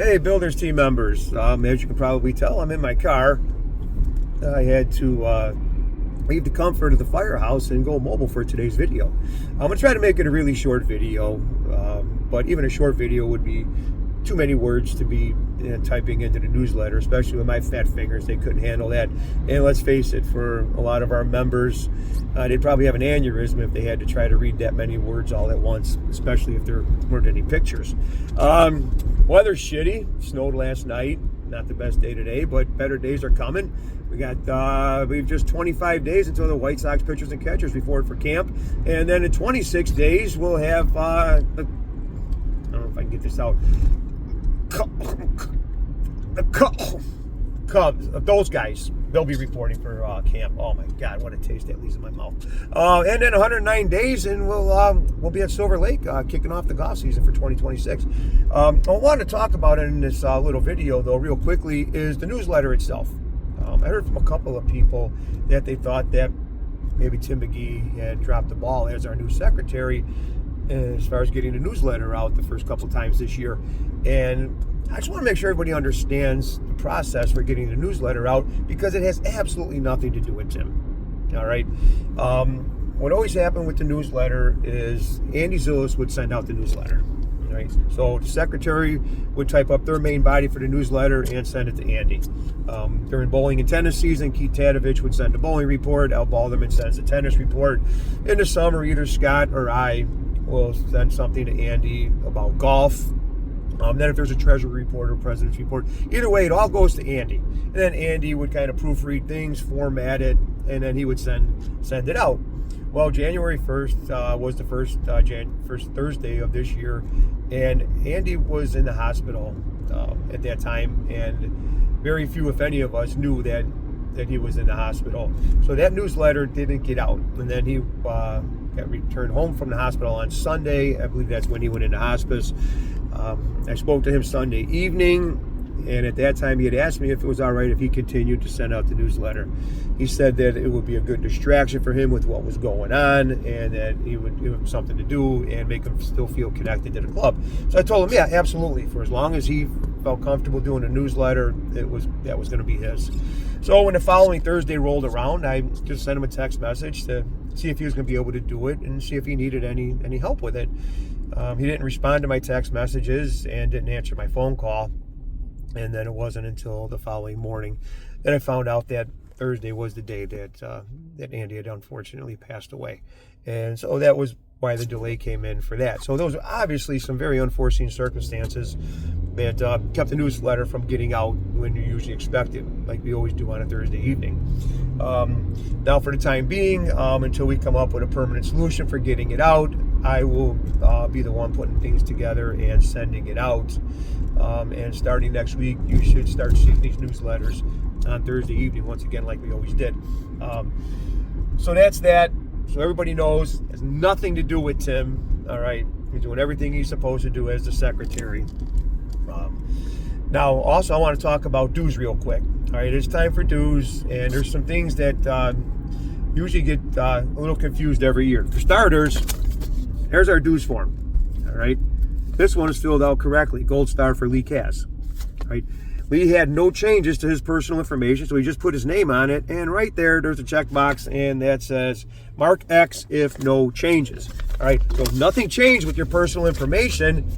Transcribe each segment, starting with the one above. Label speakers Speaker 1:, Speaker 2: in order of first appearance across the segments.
Speaker 1: Hey, Builders team members. As you can probably tell, I'm in my car. I had to leave the comfort of the firehouse and go mobile for today's video. I'm going to try to make it a really short video, but even a short video would be too many words to be typing into the newsletter, especially with my fat fingers. They couldn't handle that. And let's face it, for a lot of our members, they'd probably have an aneurysm if they had to try to read that many words all at once, especially if there weren't any pictures. Weather's shitty. Snowed last night. Not the best day today, but better days are coming. We've just 25 days until the White Sox pitchers and catchers report for camp. And then in 26 days, we'll have, I don't know if I can get this out, the Cubs, those guys, they'll be reporting for camp. Oh my God, what a taste that leaves in my mouth. And then 109 days, and we'll be at Silver Lake kicking off the golf season for 2026. I want to talk about it in this little video, though, real quickly, is the newsletter itself. I heard from a couple of people that they thought that maybe Tim McGee had dropped the ball as our new secretary as far as getting the newsletter out the first couple times this year. And I just want to make sure everybody understands the process for getting the newsletter out, because it has absolutely nothing to do with Tim. All right. What always happened with the newsletter is Andy Zillis would send out the newsletter. Right. So the secretary would type up their main body for the newsletter and send it to Andy. During bowling and tennis season, Keith Tadovich would send a bowling report. Al Balderman sends a tennis report. In the summer, either Scott or I will send something to Andy about golf. Then if there's a treasury report or president's report, either way, it all goes to Andy. And then Andy would kind of proofread things, format it, and then he would send it out. Well, January 1st was the first Thursday of this year, and Andy was in the hospital at that time, and very few, if any of us, knew that he was in the hospital. So that newsletter didn't get out, and then he got returned home from the hospital on Sunday. I believe that's when he went into hospice. I spoke to him Sunday evening, and at that time he had asked me if it was all right if he continued to send out the newsletter. He said that it would be a good distraction for him with what was going on, and that he would give him something to do and make him still feel connected to the club. So I told him, yeah, absolutely. For as long as he felt comfortable doing a newsletter, that was going to be his. So when the following Thursday rolled around, I just sent him a text message to see if he was going to be able to do it and see if he needed any help with it. He didn't respond to my text messages and didn't answer my phone call. And then it wasn't until the following morning that I found out that Thursday was the day that Andy had unfortunately passed away. And so that was why the delay came in for that. So those are obviously some very unforeseen circumstances that kept the newsletter from getting out when you usually expect it, like we always do on a Thursday evening. Now, for the time being, until we come up with a permanent solution for getting it out, I will be the one putting things together and sending it out. And starting next week, you should start seeing these newsletters on Thursday evening, once again, like we always did. So that's that. So everybody knows it has nothing to do with Tim. All right. He's doing everything he's supposed to do as the secretary. Now, also, I want to talk about dues real quick. All right. It's time for dues, and there's some things that usually get a little confused every year. For starters, here's our dues form. All right. This one is filled out correctly. Gold star for Lee Cass. Right. Lee had no changes to his personal information, so he just put his name on it. And right there's a checkbox, and that says mark X if no changes. All right. So if nothing changed with your personal information,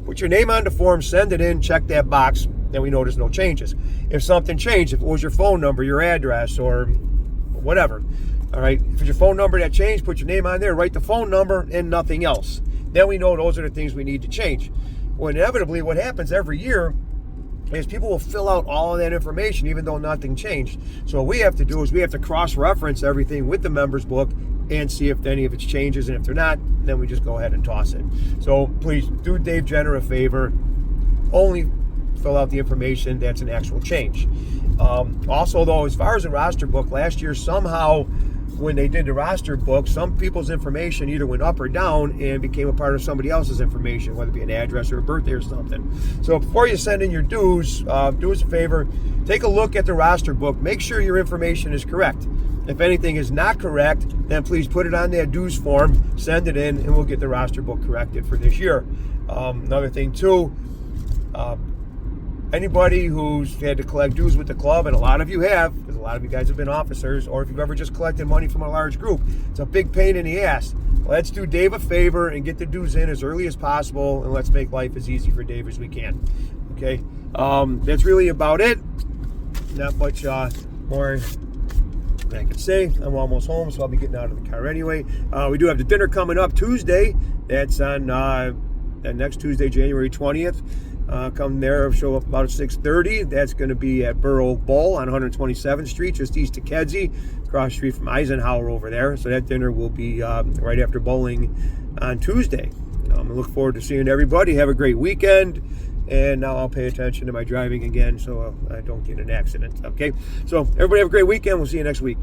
Speaker 1: put your name on the form, send it in, check that box, and we know there's no changes. If something changed, if it was your phone number, your address, or whatever, all right. If it's your phone number that changed, put your name on there, write the phone number, and nothing else. Then we know those are the things we need to change. Well, inevitably, what happens every year is people will fill out all of that information even though nothing changed. So what we have to do is we have to cross-reference everything with the members book and see if any of it changes. And if they're not, then we just go ahead and toss it. So please do Dave Jenner a favor. Only fill out the information that's an actual change. Also, though, as far as the roster book, last year somehow when they did the roster book, some people's information either went up or down and became a part of somebody else's information, whether it be an address or a birthday or something. So before you send in your dues, do us a favor, take a look at the roster book, make sure your information is correct. If anything is not correct, then please put it on that dues form, send it in, and we'll get the roster book corrected for this year. Another thing too, anybody who's had to collect dues with the club, and a lot of you have, because a lot of you guys have been officers, or if you've ever just collected money from a large group, it's a big pain in the ass. Let's do Dave a favor and get the dues in as early as possible, and let's make life as easy for Dave as we can. Okay, that's really about it. Not much more than I can say. I'm almost home, so I'll be getting out of the car anyway. We do have the dinner coming up Tuesday. That's on next Tuesday, January 20th. Come there, show up about 6:30. That's going to be at Burr Oak Bowl on 127th Street, just east of Kedzie, across the street from Eisenhower over there. So that dinner will be right after bowling on Tuesday. I look forward to seeing everybody. Have a great weekend. And now I'll pay attention to my driving again so I don't get in an accident. Okay? So everybody have a great weekend. We'll see you next week.